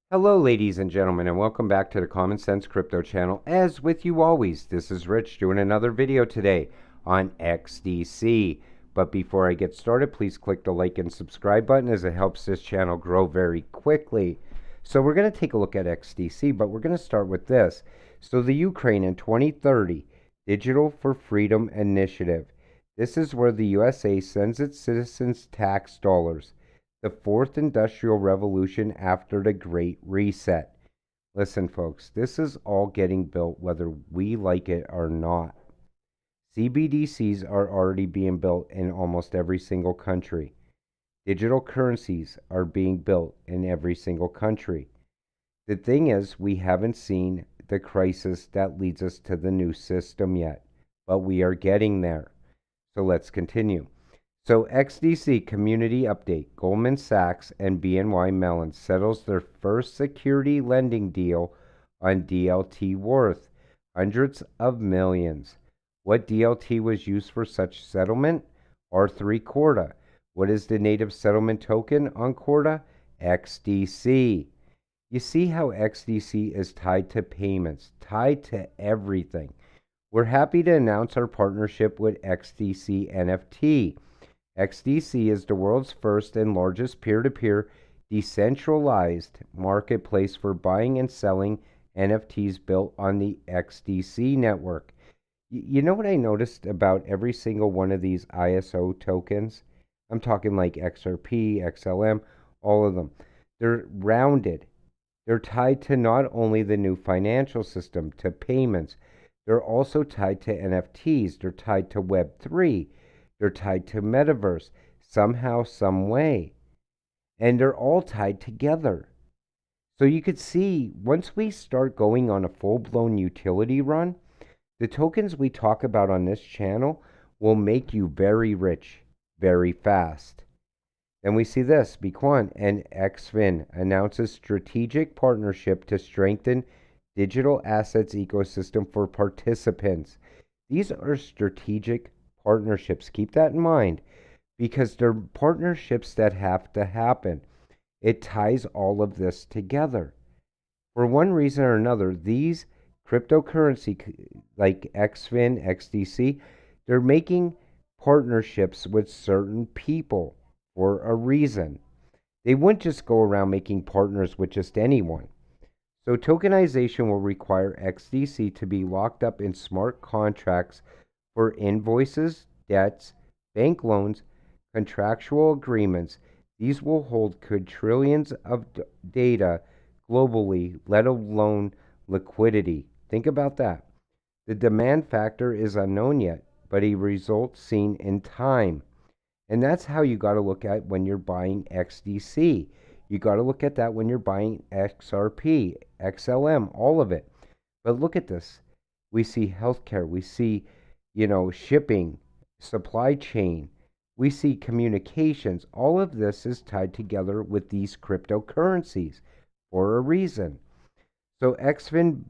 Hello, ladies and gentlemen, and welcome back to the Common Sense Crypto channel. As with you always, this is Rich doing another video today on XDC. But before I get started, please click the like and subscribe button as it helps this channel grow very quickly. So we're going to take a look at XDC, but we're going to start with this. So the Ukraine in 2030 Digital for Freedom Initiative. This is where the USA sends its citizens' tax dollars. The fourth industrial revolution after the Great Reset. Listen, folks, this is all getting built whether we like it or not. CBDCs are already being built in almost every single country. Digital currencies are being built in every single country. The thing is, we haven't seen the crisis that leads us to the new system yet, but we are getting there. So let's continue. So XDC community update, Goldman Sachs and BNY Mellon settles their first security lending deal on DLT worth hundreds of millions. What DLT was used for such settlement? R3 Corda. What is the native settlement token on Corda? XDC. You see how XDC is tied to payments, tied to everything. We're happy to announce our partnership with XDC NFT. XDC is the world's first and largest peer-to-peer decentralized marketplace for buying and selling NFTs built on the XDC network. You know what I noticed about every single one of these ISO tokens? I'm talking like XRP, XLM, all of them. They're rounded. They're tied to not only the new financial system, to payments, they're also tied to NFTs, they're tied to Web3. They're tied to metaverse somehow, some way. And they're all tied together. So you could see once we start going on a full-blown utility run, the tokens we talk about on this channel will make you very rich, very fast. Then we see this, Bequan and Xinfin announces strategic partnership to strengthen digital assets ecosystem for participants. These are strategic partnerships. Keep that in mind because they're partnerships that have to happen. It ties all of this together. For one reason or another, these cryptocurrency like Xfin, XDC, they're making partnerships with certain people for a reason. They wouldn't just go around making partners with just anyone. So tokenization will require XDC to be locked up in smart contracts for invoices, debts, bank loans, contractual agreements. These will hold quadrillions of data globally, let alone liquidity. Think about that. The demand factor is unknown yet, but a result seen in time. And that's how you got to look at when you're buying XDC. You got to look at that when you're buying XRP, XLM, all of it. But look at this. We see healthcare, we see shipping, supply chain. We see communications. All of this is tied together with these cryptocurrencies for a reason. So Xfin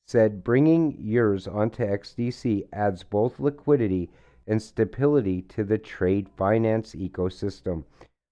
said bringing yours onto XDC adds both liquidity and stability to the trade finance ecosystem,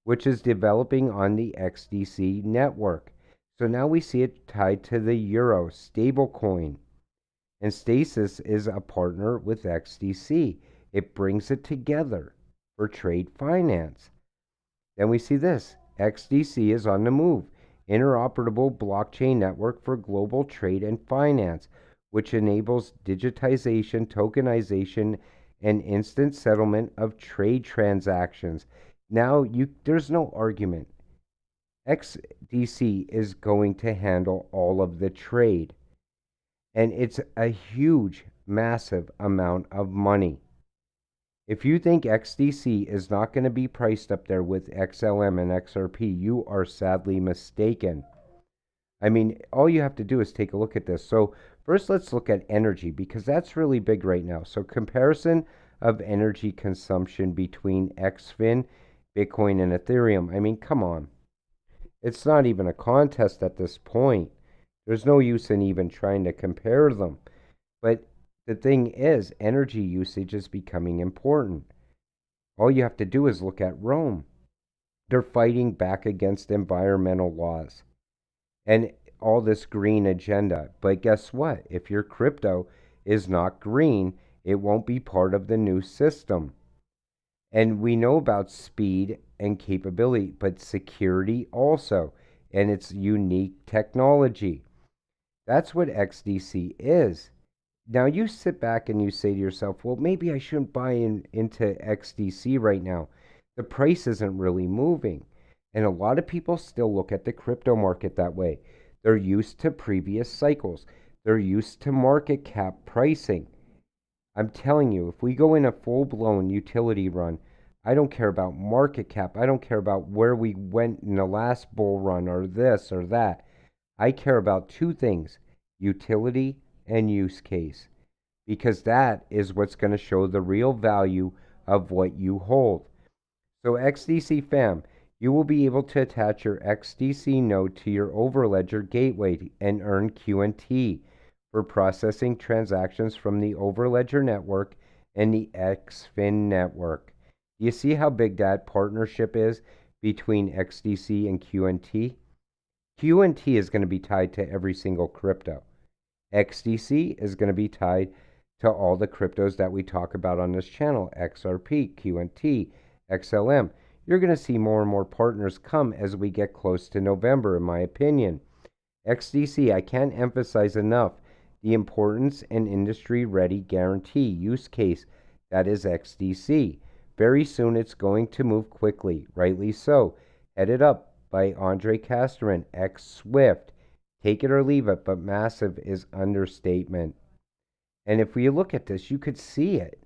which is developing on the XDC network. So now we see it tied to the euro stablecoin. And Stasis is a partner with XDC. It brings it together for trade finance. Then we see this. XDC is on the move. Interoperable blockchain network for global trade and finance, which enables digitization, tokenization, and instant settlement of trade transactions. Now, there's no argument. XDC is going to handle all of the trade. And it's a huge, massive amount of money. If you think XDC is not going to be priced up there with XLM and XRP, you are sadly mistaken. I mean, all you have to do is take a look at this. So first, let's look at energy because that's really big right now. So comparison of energy consumption between Xfin, Bitcoin, and Ethereum. I mean, come on. It's not even a contest at this point. There's no use in even trying to compare them. But the thing is, energy usage is becoming important. All you have to do is look at Rome. They're fighting back against environmental laws. and all this green agenda. But guess what? If your crypto is not green, it won't be part of the new system. And we know about speed and capability, but security also, and its unique technology. That's what XDC is. Now you sit back and you say to yourself, well, maybe I shouldn't buy into XDC right now. The price isn't really moving. And a lot of people still look at the crypto market that way. They're used to previous cycles, they're used to market cap pricing. I'm telling you, if we go in a full blown utility run, I don't care about market cap. I don't care about where we went in the last bull run or this or that. I care about two things: utility and use case, because that is what's going to show the real value of what you hold. So, XDC fam, you will be able to attach your XDC node to your Overledger gateway and earn QNT for processing transactions from the Overledger network and the Xfin network. Do you see how big that partnership is between XDC and QNT? QNT is going to be tied to every single crypto. XDC is going to be tied to all the cryptos that we talk about on this channel: XRP, QNT, XLM. You're going to see more and more partners come as we get close to November, in my opinion. XDC, I can't emphasize enough the importance and industry ready guarantee use case that is XDC. Very soon it's going to move quickly, rightly so. Headed up by Andre Casterman, X Swift. Take it or leave it, but massive is understatement. And if we look at this, you could see it.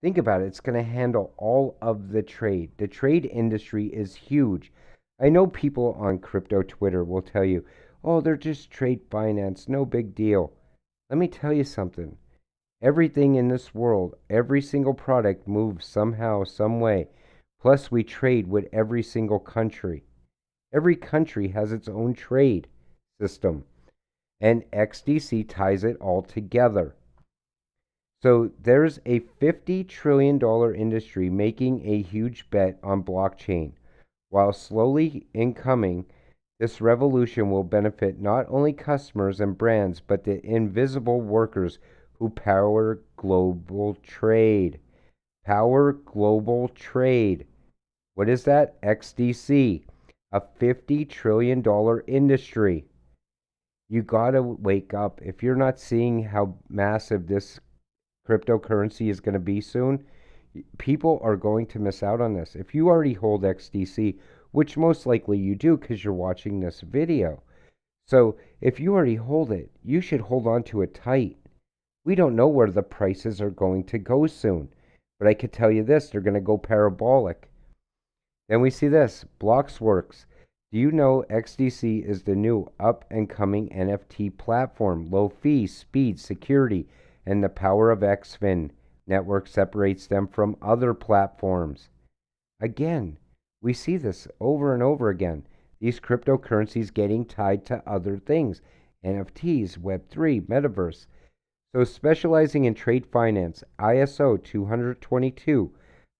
Think about it. It's going to handle all of the trade. The trade industry is huge. I know people on crypto Twitter will tell you, oh, they're just trade finance, no big deal. Let me tell you something. Everything in this world, every single product moves somehow, some way. Plus, we trade with every single country. Every country has its own trade system, and XDC ties it all together. So there's a $50 trillion industry making a huge bet on blockchain. While slowly incoming, this revolution will benefit not only customers and brands, but the invisible workers who power global trade. Power global trade. What is that? XDC, a $50 trillion industry. You got to wake up. If you're not seeing how massive this cryptocurrency is going to be soon, people are going to miss out on this. If you already hold XDC, which most likely you do because you're watching this video. So if you already hold it, you should hold on to it tight. We don't know where the prices are going to go soon, but I could tell you this, they're going to go parabolic. Then we see this, Bloxworks. Do you know XDC is the new up and coming NFT platform? Low fee, speed, security, and the power of Xfin network separates them from other platforms. Again, we see this over and over again. These cryptocurrencies getting tied to other things: NFTs, Web3, Metaverse. So, specializing in trade finance, ISO 222,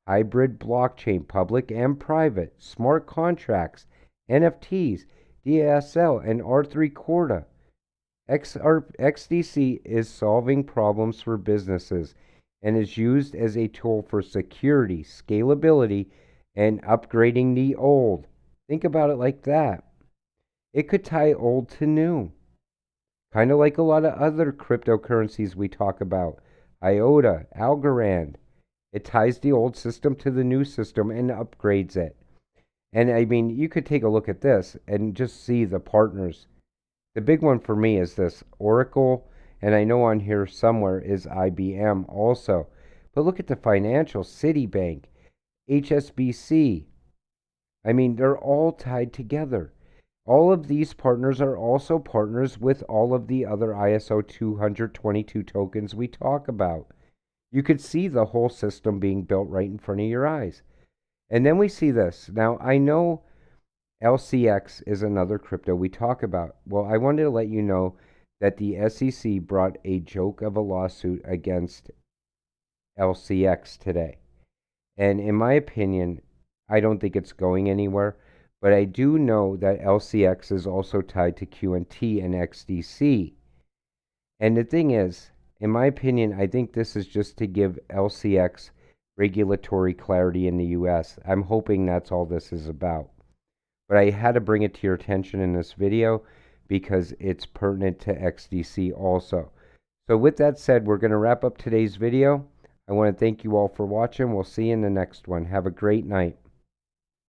hybrid blockchain, public and private, smart contracts, NFTs, DSL, and R3 Corda. XDC is solving problems for businesses and is used as a tool for security, scalability, and upgrading the old. Think about it like that. It could tie old to new, kind of like a lot of other cryptocurrencies we talk about. IOTA, Algorand. It ties the old system to the new system and upgrades it. And I mean, you could take a look at this and just see the partners. The big one for me is this Oracle, and I know on here somewhere is IBM also. But look at the financial: Citibank, HSBC. I mean, they're all tied together. All of these partners are also partners with all of the other ISO 222 tokens we talk about. You could see the whole system being built right in front of your eyes. And then we see this. Now, I know LCX is another crypto we talk about. Well, I wanted to let you know that the SEC brought a joke of a lawsuit against LCX today. And in my opinion, I don't think it's going anywhere. But I do know that LCX is also tied to QNT and XDC. And the thing is, in my opinion, I think this is just to give LCX regulatory clarity in the US. I'm hoping that's all this is about. But I had to bring it to your attention in this video because it's pertinent to XDC also. So with that said, we're going to wrap up today's video. I want to thank you all for watching. We'll see you in the next one. Have a great night.